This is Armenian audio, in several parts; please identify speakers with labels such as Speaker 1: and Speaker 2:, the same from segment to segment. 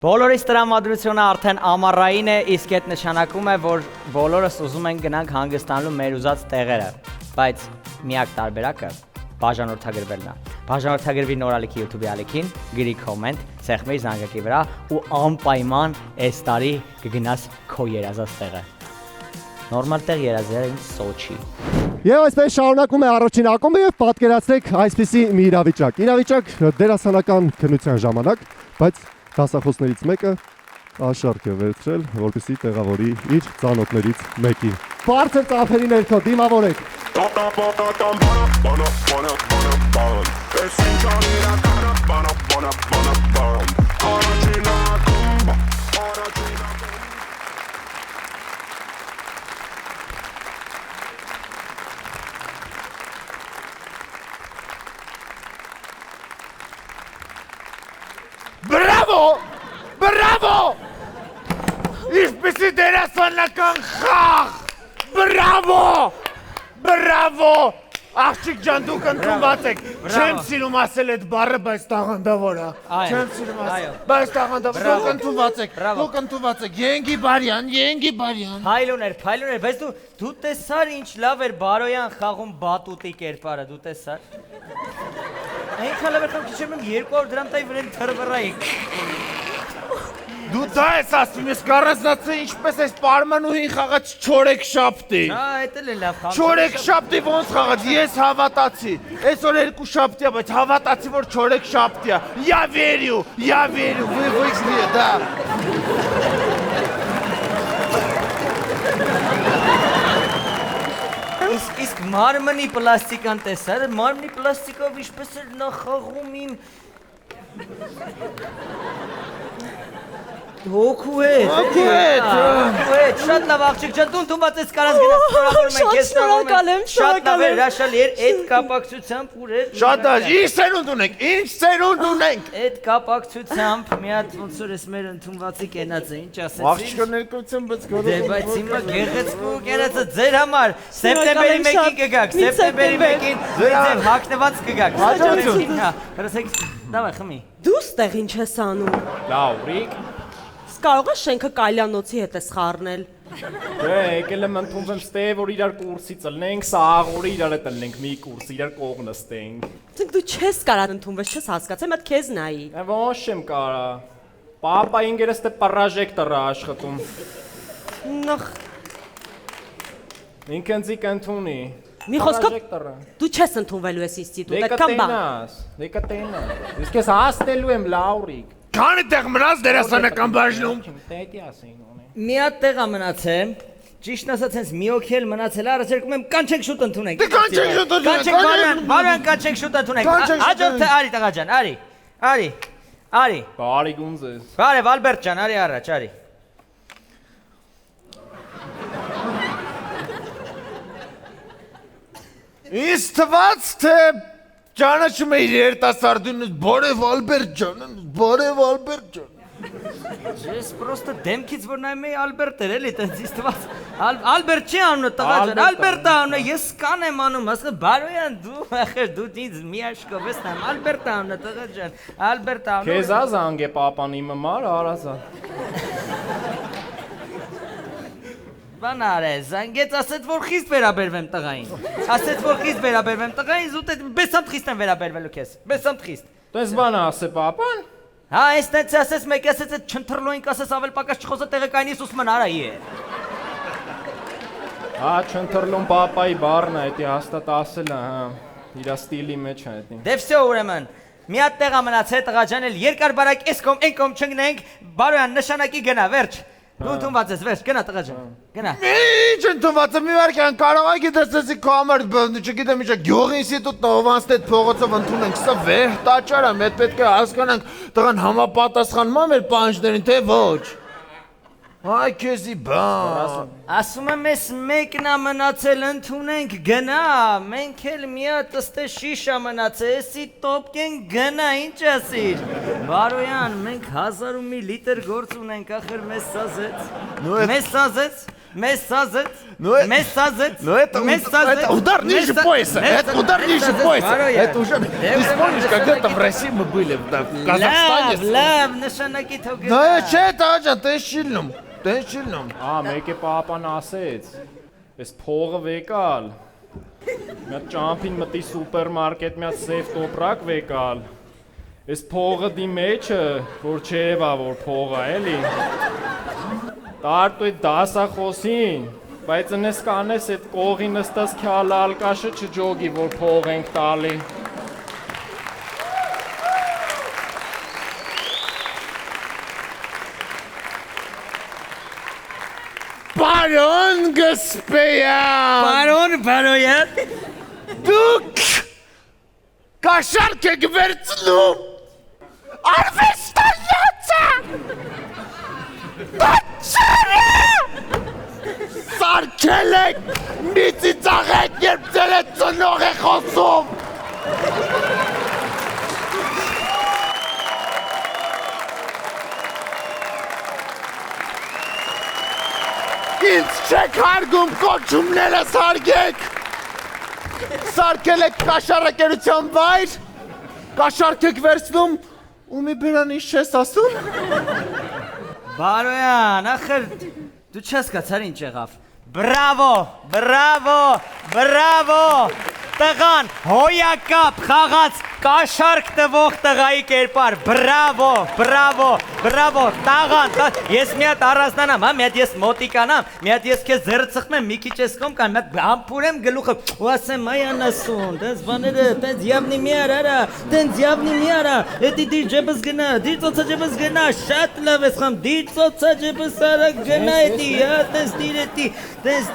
Speaker 1: Բոլորիս տրամադրությունը արդեն ամառային է, իսկ այդ նշանակում է, որ բոլորս ուզում ենք գնանք հանգստանալու մեր ուզած տեղերը, բայց միակ տարբերակը բաժանորդագրվելն է։ Բաժանորդագրվի նորալիքի YouTube-ի ալիքին, գրի կոմենտ, սեղմի զանգակի վրա ու անպայման այս տարի կգնաս քո երազած տեղը։ Նորմալ տեղ երազելը ինձ Սոչի։
Speaker 2: Եվ այսպես շարունակում է առաջին ակումբը եւ պատկերացրեք այսպիսի մի իրավիճակ։ Իրավիճակ դերասանական քննության ժամանակ, բայց դասախոսներից մեկը աշարք է վերցրել, որպեսզի տեղավորի իր ծանոթներից մեկին։ Բարձր ծափերի ներքո դիմավորեք։
Speaker 3: Բրավո! Բրավո! Ինչպիսի դերասանական խաղ! Բրավո! Բրավո! Աղջիկ ջան, դուք ընդունված եք։ Չեմ սիրում ասել այդ բառը, բայց տաղանդավոր է։ Չեմ սիրում ասել։ Բայց տաղանդավոր, դուք ընդունված եք։ Դուք ընդունված եք։ Ենգի բարյան։
Speaker 1: Փայլուներ, բայց դու տեսար ինչ լավ էր Բարոյան խաղում բատուտի կերպարը, դու տեսար։ Այնքան լավ էր խաղում, քիչ եմ 200 դրամ տայի վրան թրվռայի։
Speaker 3: Դու դա ես ասում, ես կարասացը ինչպես այս պարմանուհին խաղաց չորեք շապտի։
Speaker 1: Այդ էլ է լավ խաղ։
Speaker 3: Չորեք շապտի ոնց խաղաց, ես հավատացի։ Այսօր 2 շապտի է, բայց հավատացի, որ չորեք շապտի է։ Я верю, вы где, да։
Speaker 1: Իսկ մարմնի պլաստիկան տեսար, մարմնի պլաստիկով ինչպես էր նա խաղում իմ Հոգու հետ, շատ լավ աղջիկ ջան, դու ընդունված ես կարաս գնաս շնորհավորում ենք, ես շնորհակալ եմ, շատ լավ էր, հրաշալի էր, այդ կապակցությամբ ուր
Speaker 3: Շատ լավ, ինչ սերունդ ունենք։
Speaker 1: Այդ կապակցությամբ մի հատ ոնց որ էս մեր ընդունվածի կենացը, ինչ ասեցի։
Speaker 3: Աղջիկը ներկայության բայց գորով։
Speaker 1: Դե բայց հիմա գեղեցկու կենացը ձեր համար, սեպտեմբերի 1-ին կգաք, սեպտեմբերի 1-ին ձեր հագնված կգաք։ Հաջողություն։ Հրոսեք, դավայ խմի։
Speaker 4: Դու ստեղ ինչ ես անում։
Speaker 3: Լաուրիկ։
Speaker 4: Կարող ես շենքը Կայլյանոցի հետ ես խառնել։
Speaker 5: Դե եկել եմ ընդունվեմ ստե որ իրար կուրսի ծլնենք, սաղորի իրար հետ տնենք մի կուրս, իրար կող նստենք։
Speaker 4: Ցենք դու չես կարող ընդունվես, չես հասկացել, մատ քեզ նայի։
Speaker 5: Ոչ եմ կարա։ Պապա ինգերս դե պարաժեկտորա աշխատում։
Speaker 4: Նախ
Speaker 5: Ինքնձի կընդունի։
Speaker 4: մի խոսքով դու չես ընդունվելու ես ինստիտուտ, այդքան բան։
Speaker 5: Դե կտենաս։ Իսկ ես հաստելու եմ Լաուրիկ։
Speaker 3: Քանի տեղ մնաց դերասանական բաժնում։
Speaker 5: Տետի ասին ունի։
Speaker 1: Մի հատ տեղ է մնացել, ճիշտ ասած հենց մի օքի էլ մնացել է, առաջարկում եմ կանչենք շուտ ընդունենք։
Speaker 3: Դե կանչենք շուտ ընդունենք։
Speaker 1: Կանչենք Բարոյան, կանչենք շուտ ընդունենք։ Հաջորդը արի տղա ջան, արի։
Speaker 5: Բարի գունձես։
Speaker 1: Բարև Ալբերտ ջան, արի առաջ, արի։
Speaker 3: Ինձ թվաց, թե ճանաչում էի երիտասարդունս, բարև Ալբերտ ջան։
Speaker 1: Ես պրոստը դեմքից որ նայում էի Ալբերտ էր էլի, տենց ինձ թվաց Ալբերտ չի անունը տղա ջան, Ալբերտ է անունը, ես կան եմ անում, ասա Բարոյան դու ախր դու ինձ մի աշկով ես նայում, Ալբերտ է անունը տղա ջան, Ալբերտ է անունը։
Speaker 5: Քեզ ազանգ է պապան իմը մար արազա։
Speaker 1: Բան արե, զանգեց ասեց որ խիստ վերաբերվեմ տղային։ Ասեց որ խիստ վերաբերվեմ տղային, զուտ բեսանտ խիստ եմ վերաբերվելու քեզ։ Բեսանտ խիստ։
Speaker 5: Տես բան ասե պապան։
Speaker 1: Հա, այս տենց ասեց մեկը ասեց այդ չընթրլոյին կասես ավել պակաս չխոսա տեղը կայնիս ուսման արայի է։
Speaker 5: Հա, չընթրլում պապայի բառն է, դա հաստատ ասել է, հա։ Իր ստիլի մեջ է դա։
Speaker 1: Դե վсё ուրեմն։ Մի հատ տեղ մնացել տղա ջան, էլ երկար բարակ էս կողմ այն կողմ չընկնենք, Բարոյան նշանակի գնա, վերջ։ Դու ընդունված ես, վերջ, գնա տղա ջան։ Գնա։
Speaker 3: Ինչ ընդունված է, մի վարքյան կարող է գիտես քո համար, չգիտեմ ինչա, գյուղի ինստիտուտն Հովանստեդ փողոցով ընդունենք, սա վեհ տաճար է, մեծ պետք է հասկանանք, տղան համապատասխանում է մեր պահանջներին, թե ոչ։ Այ քեզի բան։
Speaker 1: Ասում եմ ես մեկն է մնացել ընդունենք գնա, մենք էլ մի հատ ըստե շիշա մնացել, էսի տոպկեն գնա, ինչ ասիր։ Բարոյան, մենք 1000 մլ գործ ունենք, ախր մեզ սազեց։ Մեզ սազեց։ Мессазет.
Speaker 3: Ну, это-
Speaker 1: Мессазет.
Speaker 3: Ну это удар ниже пояса. Это удар ниже пояса. Это уже... Ты вспомнишь, когда-то в России мы были, в Казахстане.
Speaker 1: Լավ, նշանակի թող։
Speaker 3: Ну че это, Աջան, ты շիլնում։ Ты շիլնում։
Speaker 5: Մեկ է պապան ասեց, այս փողը վեկալ։ Մի հատ ճամփին մտի սուպերմարկետ, մի հատ սև տոպրակ վեկալ։ Այս փողը դի մեջը, որ չերևա, որ փողը էլի։ Տարտու այդ դասախոսին, բայց նես կանես այդ կողի նստած քյալը ալկաշը չջոգի, որ փող ենք տալի։
Speaker 3: Բարոն Գսպեյան։
Speaker 1: Բարոյան։
Speaker 3: Դուք կաշառք եք վերցնում արվեստանոցը։ Դաչերը։ Սարքել եք, մի ծիծաղեք, երբ ձեր է ծնող է խոսում։ Ինձ չեք հարգում, կոչումներս հարգեք։ Սարքել եք կաշառակերության վայր, կաշառք եք վերցնում, ու մի բերանից չես ասում։
Speaker 1: Բարոյան, ախր դու չես կացար ինչ եղավ։ Բրավո, բրավո, բրավո։ Տղան հոյակապ խաղաց կաշառք տվող տղայի կերպար։ Բրավո, բրավո, բրավո։ Տղան, ես մի հատ առանձնանամ, հա, մի հատ ես մոտիկանամ, մի հատ ես քեզ ձեռը ծխմեմ, մի քիչ ես կոմ կան, մի հատ համբուրեմ գլուխը, ու ասեմ այ անասուն, դες բաները, դες յավնի մի արա, դες յավնի մի արա, էդի դիր ջեբս գնա, դիր ծոցա ջեբս գնա, շատ լավ ես խամ, դիր ծոցա ջեբս արա գնա էդի, հա, դες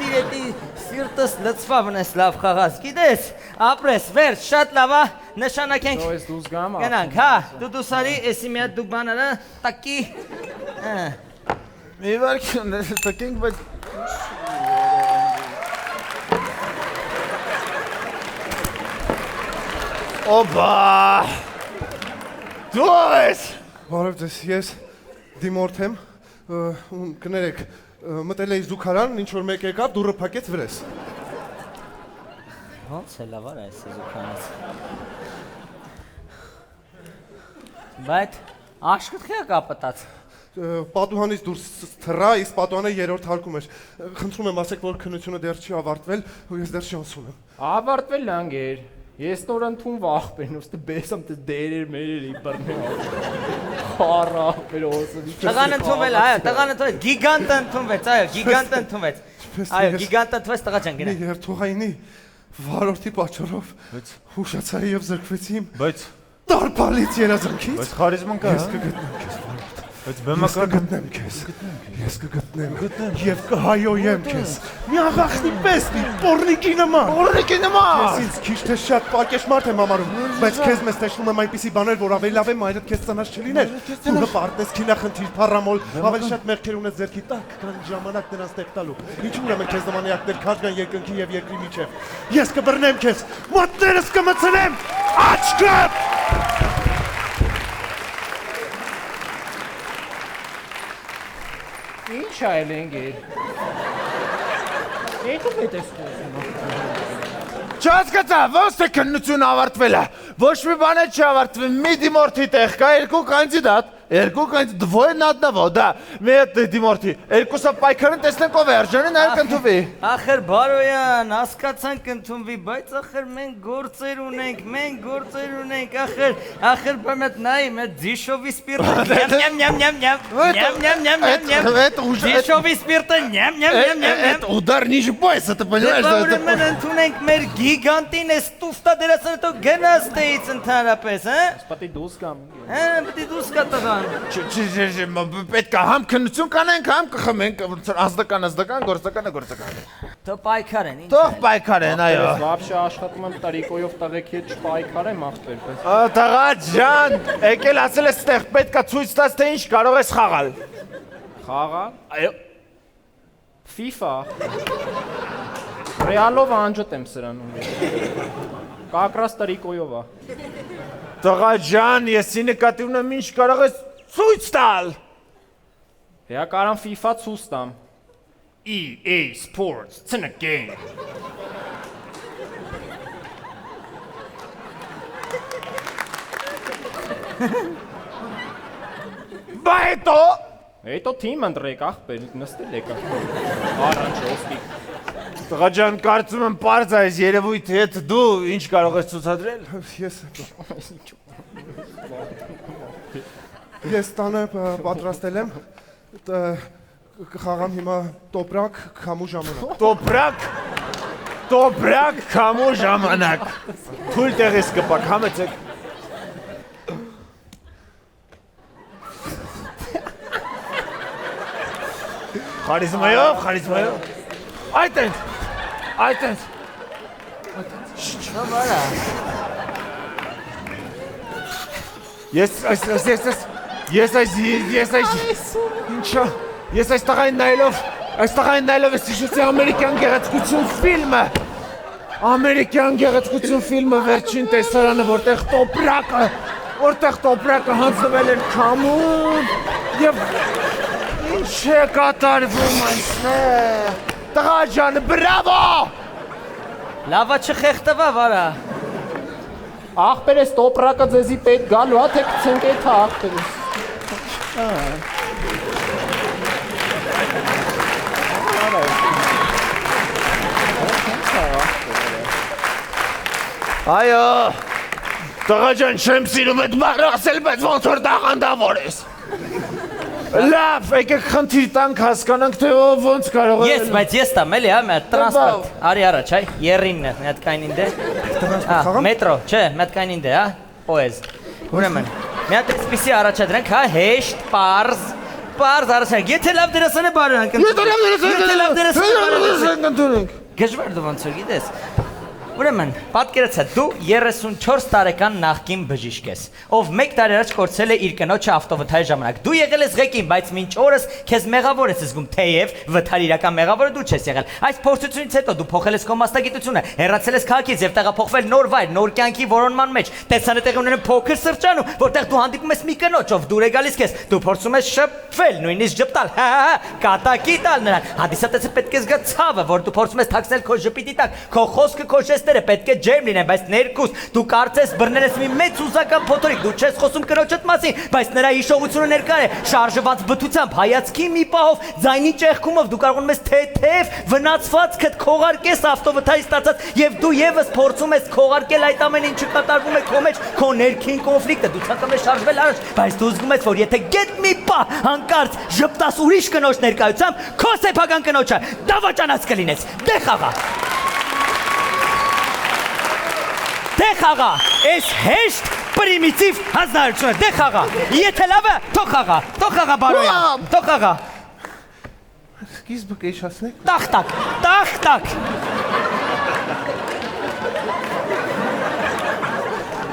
Speaker 1: դիր էդի, սիրտս լծվավ նես լավ խաղաց, գիտես, ապրես, վերջ, շատ լավ, հա, նշանակենք,
Speaker 5: Ես դուս գամ
Speaker 1: գնանք, հա, դու դուսարի, էսի մի հատ դու բանարա, տակի,
Speaker 3: Մի վարքին տկենք, բայց... Օբա! Դու ես!
Speaker 2: Բարև ձեզ, ես դիմորդ եմ, կներեք, մտել էի զուգարան, ինչ որ մեկ եկավ, դուռը փակեց վրես։
Speaker 1: ոնց է լավ արա այս զուգանից, բայց աշկտ խիա կապտած,
Speaker 2: Պատուհանից դուրս թռա, իսկ պատուհանը երրորդ հարկում էր։ Խնդրում եմ ասեք, որ քննությունը դեռ չի ավարտվել, ու ես դեռ շանսում եմ։
Speaker 5: Ավարտվել լանգեր։ Ես նոր ընդուն վախպեն, ուստի բեսամ թե դերեր մերերի բռնի։ Խարա, պերոսը։
Speaker 1: տղան ընդունվել, այո, տղան ընդունվել, գիգանտը ընդունվեց, այո, գիգանտը ընդունվեց, այո, գիգանտը ընդունվեց, տղա ջան գնա։
Speaker 2: Երթուղայինի վարորդի պատճառով հուշացա եւ զրկվեցի իմ
Speaker 3: Բայց
Speaker 2: տարբալից երազանքից։
Speaker 3: խարիզման կա,
Speaker 2: Ես կգտնեմ քեզ վարորդ։
Speaker 3: բայց
Speaker 2: Ես
Speaker 3: բեմական
Speaker 2: կգտնեմ քեզ։ Ես կգտնեմ եւ կհայոյեմ քեզ։ Մի աղախնի պես, մի պորնիկի նման։
Speaker 3: Օրնիկի նման։
Speaker 2: Ես ինձ քիչ թե շատ պակեշմարտ եմ համարում, բայց քեզ մեզ տեսնում եմ այնպիսի բաներ, որ ավելի լավ է մայրդ քեզ ծանած չլիներ։ Դու հպարտես քինախնդիր փառամոլ, ավելի շատ մեղքեր ունես ձեռքի տակ, քան ժամանակ նրանց տեղ տալու։ Ինչու՞ ուրեմն քեզ նման էակներ քաշ գան երկնքի եւ երկրի միջև։ Ես կբռնեմ քեզ, մատներս կմցնեմ, աչքը։
Speaker 5: Ինչ այլ ընկեր։ Եկու հետ ես խոսում։
Speaker 3: Չհասկացա, ոնց է քննությունը ավարտվել է։ Ոչ մի բան չի ավարտվել, մի դիմորդի տեղ կա երկու կանդիդատ, երկու կանդիդատ, դվոյն одного, да, մի հատ դիմորդի, երկուսը պայքարեն, տեսնենք ով է արժանի, նայել կընդունվի։
Speaker 1: Ախր բարոյան, հասկացանք ընդունվի, բայց ախր մենք գործեր ունենք, ախր բեմետ նայի, մետ ձիշովի սպիրտը, նյամ, ձիշովի սպիրտը, նյամ,
Speaker 3: Это удар ниже пояса, ты понимаешь,
Speaker 1: Դե
Speaker 3: что
Speaker 1: բավարում են ընդունենք մեր գիգանտին ես տուֆտա դերասանը տո գնաց տեից ընդհանրապես, հա?
Speaker 5: Պատի դուս կամ։
Speaker 1: Հա, պիտի դուս կա տղան։
Speaker 3: պետք է համ քննություն կանենք, համ կխմենք, ազդական, գործական։
Speaker 1: Թո պայքարեն, ինչ
Speaker 3: Թող պայքարեն, այո։
Speaker 5: Վաբշե աշխատում եմ տարիկոյով տղեկ հետ չպայքարեմ ախպեր, պես։
Speaker 3: Տղա ջան, եկել ասել ես տեղ պետք է ցույց տաս թե ինչ կարող ես խաղալ։
Speaker 5: Խաղա։
Speaker 3: Այո։
Speaker 5: FIFA։ Ռեալով անջոտ եմ սրանում։ Կակրաս տարիկոյով է։
Speaker 3: Տղա ջան, ես նկատի ունեմ ինչ կարող ես ցույց տալ։
Speaker 5: Հա կարամ FIFA ցույց տամ։ EA Sports, it's in a game.
Speaker 3: Բա հետո
Speaker 5: Հետո թիմ ընտրեք, ախպեր, նստել եկա։ Արանջ ոսկի։
Speaker 3: Տղա ջան, կարծում եմ պարզ այս երևույթի հետ դու ինչ կարող ես ցուցադրել։
Speaker 6: Ես տանը պատրաստել եմ կխաղամ հիմա տոպրակ քամու ժամանակ։
Speaker 3: Տոպրակ քամու ժամանակ։ Թույլ տեղից կպակ, համեցեք։ Խարիզմայով։ Այդտենց։
Speaker 1: Շնորհա։
Speaker 3: Ես այս տղային նայելով ես հիշեցի ամերիկյան գեղեցկություն ֆիլմը վերջին տեսարանը, որտեղ տոպրակը հանձնվել էր քամուն եւ ինչ է կատարվում այնտեղ։ Տղա ջան, բրավո։
Speaker 1: Լավա չխեղտվա վարա։
Speaker 5: Ախպեր ես տոպրակը ձեզի պետք գալու, թե կցենք այդ ախպեր ես։
Speaker 3: Այո, տղա ջան, չեմ սիրում այդ բառը ասել, բայց ոնց որ տաղանդավոր ես։ Լավ, եկեք խնդիր տանք հասկանանք, թե ոնց կարող է։
Speaker 1: Ես, բայց ես տամ էլի, հա, մի հատ տրանսպորտ։ Արի առաջ, այ, երրինն է, մի հատ կայնին դե։ Մետրո, չէ, մի հատ կայնին դե, հա, պոեզ։ Ուրեմն, մի հատ էսպիսի առաջադրանք, հա, հեշտ, պարզ առաջադրանք։ Եթե լավ դերասան է բարոյանք։ Գժվար դու ոնց որ գիտես։ Ուրեմն, պատկերացա, դու 34 տարեկան նախկին բժիշկ ես, ով 1 տարի առաջ կորցրել է իր կնոջը ավտովթարի ժամանակ։ Դու եղել ես ղեկին, բայց մինչ օրս քեզ մեղավոր ես զգում, թեև վթարի իրական մեղավորը դու չես եղել։ Այս փորձությունից հետո դու փոխել ես քո մասնագիտությունը, հեռացել ես քաղաքից եւ տեղափոխվել նոր վայր, նոր կյանքի որոնման մեջ։ Տեսանը տեղի ունենում փոքր սրճանում, որտեղ դու հանդիպում ես մի կնոջ, ով դուր է գալիս քեզ։ Դու փորձում ես շփվել, նույնիսկ ժպտալ, կատակի տալ նրան։ Հանդիսատեսը պետք է զգա ցավը, որ դու փորձում ես թաքցնել քո ժպիտի տակ, քո խոսքը, քո ժեստերը պետք է ջերմ լինեն, բայց ներքուս դու կարծես բռնել ես մի մեծ ուզական փոթորիկ, դու չես խոսում կնոջդ մասին, բայց նրա հիշողությունը ներկա է, շարժված բթությամբ, հայացքի մի պահով, ձայնի ճեղքումով դու կարողանում ես թեթև վնասվածքդ քողարկես ավտովթարի ստացած եւ դու եւս փորձում ես քողարկել այդ ամեն ինչը կատարվում է քո մեջ, քո ներքին կոնֆլիկտը, դու ցանկանում ես շարժվել առաջ, բայց դու զգում ես, որ եթե գետ մի պահ հանկարծ ժպտաս ուրիշ կնոջ ներկայությամբ, քո սեփական կնոջը դավաճանած կլինես։ Դե խաղա։ Դե խաղա, այս հեշտ պրիմիտիվ հանձնարարությունը, դե խաղա, եթե լավ է, թող խաղա բարոյան, թող խաղա։
Speaker 6: Սկիզբը կեշացնեք։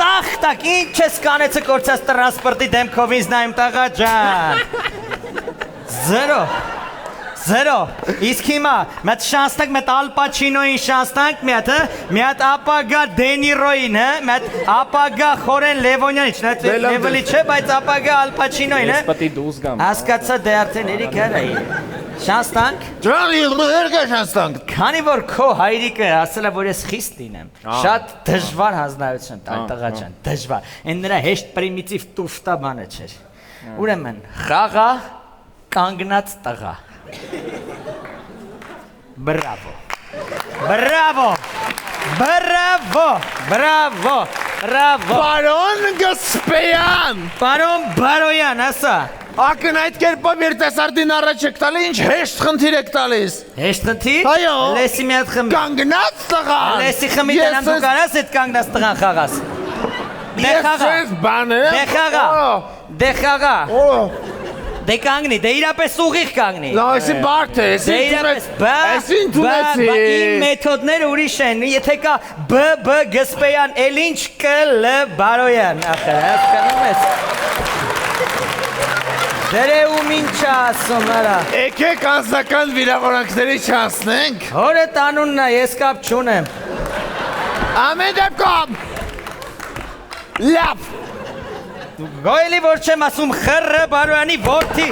Speaker 1: Տախտակ, ինչ ես կանեցը կործած տրանսպորտի դեմքով ինձ նայում տաղա ջան։ Զերո, իսկ հիմա, մի հատ շանստանք, մի հատ Ալ Պաչինոյին շանստանք, մի հատ ապագա Դենիրոյին, մի հատ ապագա Խորեն Լևոնյանին, Լևելի չէ, բայց ապագա Ալ Պաչինոյին,
Speaker 5: Ես պետք է դուրս գամ։
Speaker 1: հասկացա դե արդեն երիք հրայի։ Շանստանք։
Speaker 3: Ջան, երկա շանստանք։
Speaker 1: Քանի որ քո հայրիկը ասել է, որ ես խիստ լինեմ, շատ դժվար հանձնարարություն տալ տղա ջան, դժվար։ Այն նրա հեշտ պրիմիտիվ տուֆտա բանը չէր։ Ուրեմն, խաղա կանգնած տղա։ Բրավո։
Speaker 3: Բարոն Գսպեյան։
Speaker 1: Պարոն Բարոյան, ասա։
Speaker 3: Ակն այդ կերպով երիտասարդին առաջ եք տալի, ինչ հեշտ խնդիր եք տալիս։
Speaker 1: Հեշտ խնդիր։
Speaker 3: Այո։
Speaker 1: Լեսի մի հատ խմի։
Speaker 3: Կանգնած տղան։
Speaker 1: Լեսի խմի դրանք դու կարաս այդ կանգնած տղան խաղաս։ Դե խաղա։ Դե կանգնի, դե իրապես ուղիղ կանգնի։
Speaker 3: Լավեսի բարդ է, ես ինտունեցի։
Speaker 1: Իմ մեթոդները ուրիշ են, եթե կա B Գսպեյան, էլ ինչ L Բարոյան, ախր, հասկանում ես։ Դերեում ինչ ասում արա։
Speaker 3: Եկեք անձնական վիրավորանքների չանցնենք։
Speaker 1: Հորդ անունն է, ես կապ չունեմ։
Speaker 3: Ամեն դեպքում։ Լավ։
Speaker 1: Գոյելի որ չեմ ասում խռը բարոյանի որդի։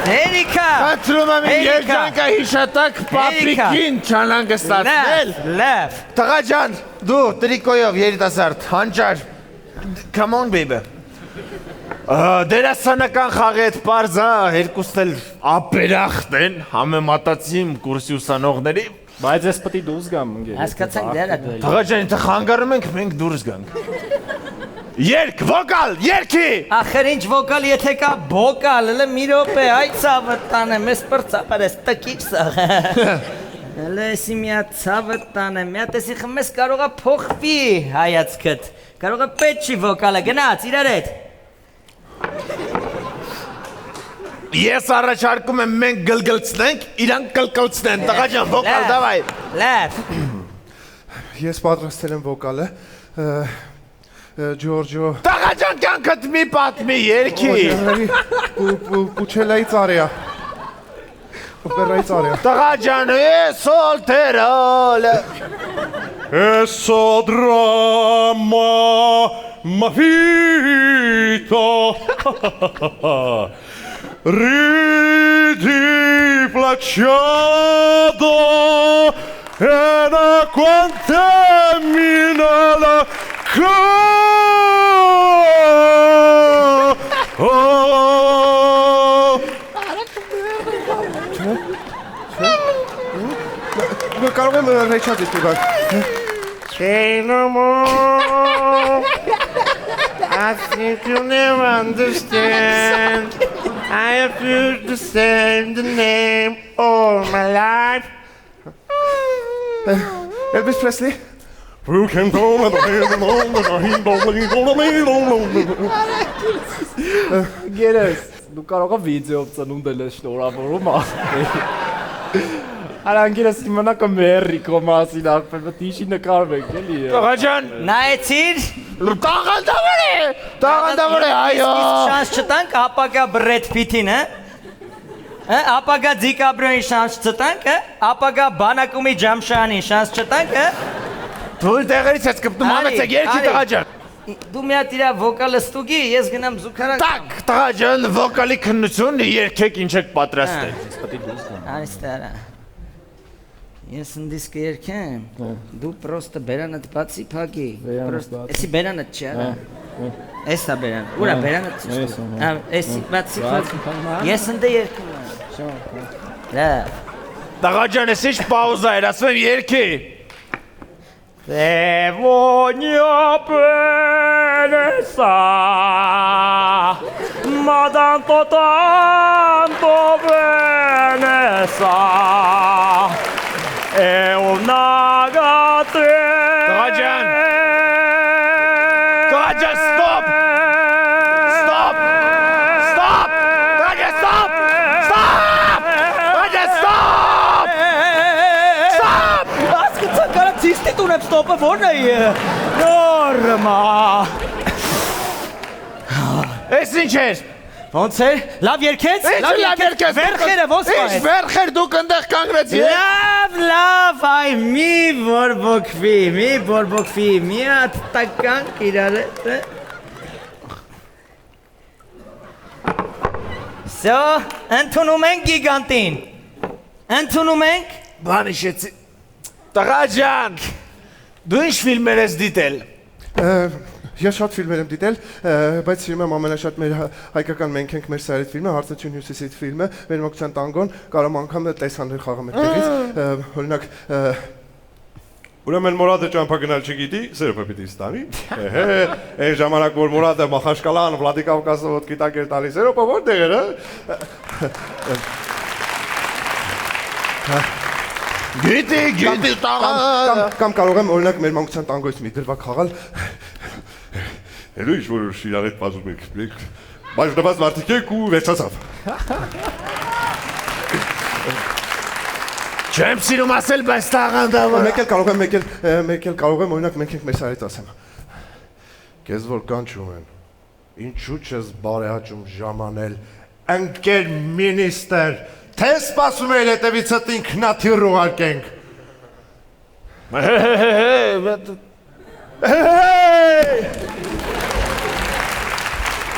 Speaker 1: Երիկա։
Speaker 3: Խնդրում եմ իմ երջանկա հիշատակ պապրիկին չանհանգստացնել։
Speaker 1: Լավ։
Speaker 3: Տղա ջան, դու տրիկոյով երիտասարդ, հանճար։ Come on baby։ Դերասանական խաղի հետ պարզա, երկուսն էլ ապերախտ են, համեմատացի իմ կուրսի ուսանողների։
Speaker 5: Բայց ես պետք է դուրս գամ ընկեր։
Speaker 1: Հասկացանք դերա դու։
Speaker 3: Տղա ջան, եթե խանգարում ենք, մենք դուրս գանք։ Երկ, վոկալ, երգի։
Speaker 1: Ախր ինչ վոկալ, եթե կա բոկալ, հələ մի րոպե, այ ցավը տանեմ, ես պրծապար ես տկիչ սաղ։ Հələ եսի մի հատ ցավը տանեմ, մի հատ եսի խմես կարողա փոխվի հայացքդ, կարողա պետ չի վոկալը, գնաց, իրար հետ։
Speaker 3: Ես առաջարկում եմ մենք գլգլցնենք, իրանք կլկլցնեն, տղա ջան, վոկալ, դավայ։
Speaker 1: Լավ։
Speaker 6: Ես պատրաստել եմ վոկալը։ Ջորջո։
Speaker 3: Տղա ջան, կյանքդ մի պատմի, երգի։
Speaker 6: Պուչելայի ծարեա։ Օպերայի ծարեա։
Speaker 3: Տղա ջան, սոլ թերալ։
Speaker 2: Eso drama mafito Ridi placciato e da quantamina la
Speaker 6: Կարող եմ ռեյչած իսկ ուղակ։
Speaker 3: Say no more. I think you'll never understand. I have used the same the name all my life.
Speaker 6: Elvis Presley։
Speaker 5: Գերես, դու կարող ես վիդեո ծնունդել ես շնորհավորում Արանքերս իմանա կմերի կոմասին աղբեր, տիշի նկարում ենք, էլի
Speaker 3: Տղա ջան,
Speaker 1: Նայեցիր։
Speaker 3: տաղանդավոր է, այո։
Speaker 1: Շանս չտանք ապագա Բրեդ Փիթին, հա։ Ապագա Դիկաբրոյին շանս չտանք, հա։ Ապագա Բանակումի Ջամշանին շանս չտանք, հա։
Speaker 3: Դու տեղերից ես կպտում համեցեք, երգի տղա ջան։
Speaker 1: Դու մի հատ իրա վոկալը ստուգի, ես գնամ զուգարան։
Speaker 3: Տակ, տղա ջան, վոկալի քննություն, երգեք ինչ եք պատրաստել։
Speaker 1: Արիստարա։ Ես ընդիս կերքեմ, դու պրոստը բերանդ բացի փակի, էսի բերանդ չի արա, էսա բերան, ուրա բերանդ չի, էսի բացի փակի, ես ընդե երքում եմ, լավ,
Speaker 3: Տղա ջան, ես ինչ պաուզա էր, ասում եմ երգի։ Դևոնյա պենեսա, մադանտո տանտո բենեսա, Eunagate. Rajan, stop! Stop! Stop! Rajan, stop! Stop! Rajan, stop! Stop!
Speaker 1: ասկացան կարակ ծիստի տունեմ ստոպը որն է նորմա,
Speaker 3: Ես ինչ էր,
Speaker 1: ոնց էր, լավ երկեց, վերխերը ոնց պահեց,
Speaker 3: Ինչ վերխեր դուք ընդեղ կանգնեցի,
Speaker 1: լավ, այ մի բորբոքվի, մի հատ տականք իրար հետ, Սո, ընդունում ենք գիգանտին, ընդունում ենք,
Speaker 3: Բան իշեցի, տղա ջան, դու ինչ ֆիլմեր ես դիտել,
Speaker 6: Ես շատ ֆիլմեր եմ դիտել, բայց սիրում եմ ամենաշատ մեր հայկական մենք ենք մեր սարիտ ֆիլմը, Հարցություն հյուսիսից ֆիլմը, մեր մոգցան տանգոն, կարամ անգամ տեսաններ խաղամ այդտեղից, օրինակ
Speaker 2: Ուրեմն Մուրադը ճամփա գնալ չգիտի, սերուփը պիտի ստանի։ Այն ժամանակ որ Մուրադը Մախաշկալան, Վլադիկավկասը ոտքի տակ էր տալիս, սերուփը որտեղ էր,
Speaker 3: Գիտի տղա,
Speaker 6: Կամ կարող եմ օրինակ մեր մանկության տանգոյից մի դրվագ խաղալ։
Speaker 2: Հերո ինչ որ իրար հետ բազում եք, բայց դված մարդիկ եք ու վերջացավ։
Speaker 3: Չեմ սիրում ասել, բայց տաղանդավոր
Speaker 6: Մեկ էլ կարող եմ օրինակ մենք ենք մեր սարից ասեմ։
Speaker 2: Քեզ որ կանչում են, ինչու չես բարեհաճում ժամանել, ընկեր մինիստր, թե սպասում եք հետևիցդ ինքնաթիռ ուղարկենք։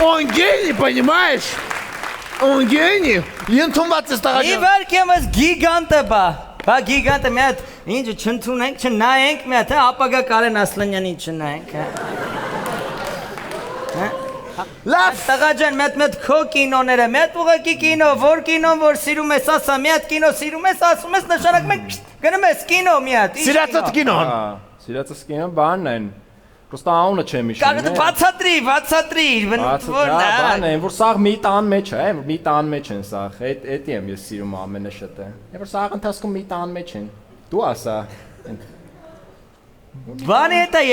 Speaker 3: Он гений, понимаешь? Он гений. Ենթումված ես տղա ջան։
Speaker 1: Իվարկե մեզ գիգանտը բա գիգանտը մի հատ ինչ չընդունենք չնայենք մի հատ ապագա Կարեն Ասլանյանին չնայենք Լավ տղա ջան մեծ քո կինոները մեծ ուղակի կինո որ կինոն որ սիրում ես ասա մի հատ կինո սիրում ես ասում ես նշանակում ես գնում ես կինո մի հատ
Speaker 3: Սիրածդ կինոն։
Speaker 5: Սիրածս կինոն բանն են։ Պրոստա անունը չեմ հիշում։
Speaker 1: Կարող բացատրի
Speaker 5: Բան են, որ սաղ մի տան մեջ է, մի տան մեջ են սաղ։ Էդի եմ ես սիրում ամենաշատը։ Որ սաղ ընթացքում մի տան մեջ են։ Դու ասա։
Speaker 1: Բան է դա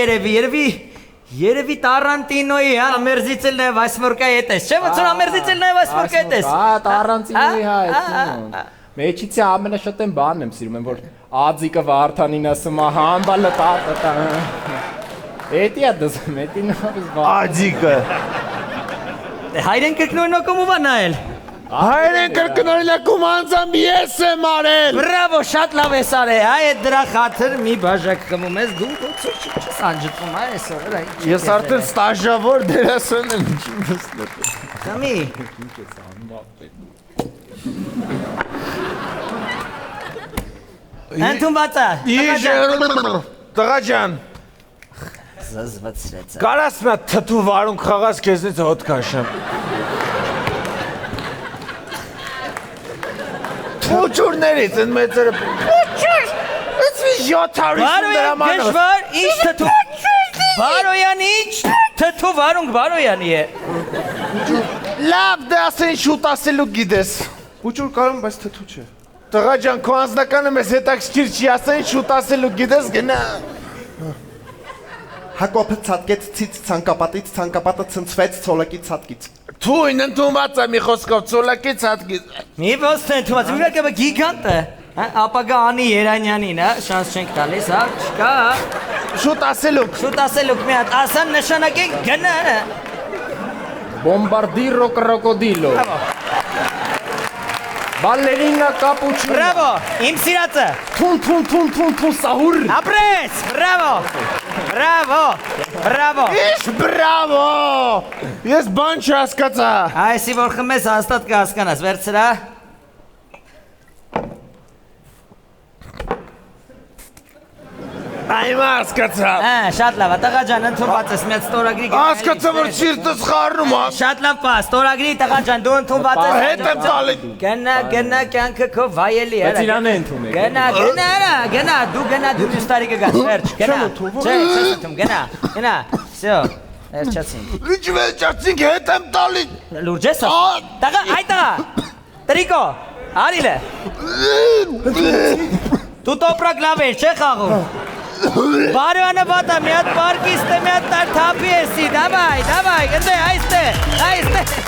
Speaker 1: երևի Տարանտինոյի ամերզիցելն է վասմորկա էտես։ Չէ՞ որ ամերզիցելն է վասմորկա էտես։
Speaker 5: Տարանտինոյի հա։ Մեջիցի ամենաշատը բանն եմ սիրում, որ Adzիկը Վարդանին ասում է համբալը տա։ Էդի է դզում, էդի նավыз բան։
Speaker 3: Adzիկը։
Speaker 1: Հայրեն կրկնորն ոկոմովա նայել։
Speaker 3: Հայրեն կրկնորինակում անձամբ ես եմ արել։
Speaker 1: Բրավո, շատ լավ ես արել, այդ դրա խաթր մի բաժակ խմում ես, դու չես անջտվում, այսօր։
Speaker 3: Ես արդեն ստաժավոր դերասան եմ, ինչի մստել։
Speaker 1: Կամի։ Ընդունված է։
Speaker 3: Տղա ջան,
Speaker 1: Զզվացրեց։
Speaker 3: կարաս մի թթու վարունգ խաղաս քեզնից հոտ քաշեմ։ Փոչուրներից են մեծերը։ Փոչուր։ It's 750 դրամանոց։
Speaker 1: Գժվար, ինչ թթու։ Բարոյան ինչ թթու վարունգ Բարոյանի է։
Speaker 3: Լավ, դե ասեն շուտ ասելու գիտես։
Speaker 6: Փոչուր կարում, բայց թթու չէ։
Speaker 3: Տղա ջան, քո անձնականը մեզ հետաքրքիր չի, ասեն շուտ ասելու գիտես, գնա։
Speaker 6: Հակոբը ցածկեց ցից ցանկապատից, ցանկապատը ցնցվեց ցոլակի ցածկից։
Speaker 3: Թույն ընդունված է մի խոսքով ցոլակից հատկից։
Speaker 1: Մի ոստեն թված, մի կը գիգանտ է։ Ապագա Անի Երանյանին, հա, շանս չենք տալիս, հա, չկա։ Շուտ ասելուկ մի հատ, ասան նշանակենք գնա։
Speaker 5: Bombardiro crocodilo։ Ballerina cappuccino։
Speaker 1: Բրավո, իմ սիրածը։
Speaker 5: Թուն սահուր։
Speaker 1: Ապրես, բրավո։
Speaker 3: Ինչ բրավո։ Ես բան չհասկացա։
Speaker 1: Այսի որ խմես հաստատ կհասկանաս, վերցրա։
Speaker 3: Այմ հասկացա։
Speaker 1: Շատ լավ, տղա ջան, ընդունված ես, մի հատ ստորագրի։
Speaker 3: Հասկացա որ սիրտս խառնում է։
Speaker 1: Շատ լավ պա, ստորագրի տղա ջան, դու ընդունված ես։
Speaker 3: Հետ եմ տալի։
Speaker 1: Գնա կյանքը քո վայելի է։
Speaker 5: Բայց իրան է ընդունել։
Speaker 1: Գնա, դու մյուս տարի կգաս, վերջ, գնա։ Չէ, չես ընդում, գնա, всё, վերջացինք։
Speaker 3: Ինչ վերջացինք, հետ եմ տալի։
Speaker 1: Լուրջ ես ասում։ Տղա, այ տղա։ Տրիկո, արիլը։ Դու տոպրակ լավ ես, չէ խաղում։ Բարոյանը բատա, մի հատ պարկիստ է, մի հատ թափի եսի, դավայ, գնդե, այստեղ։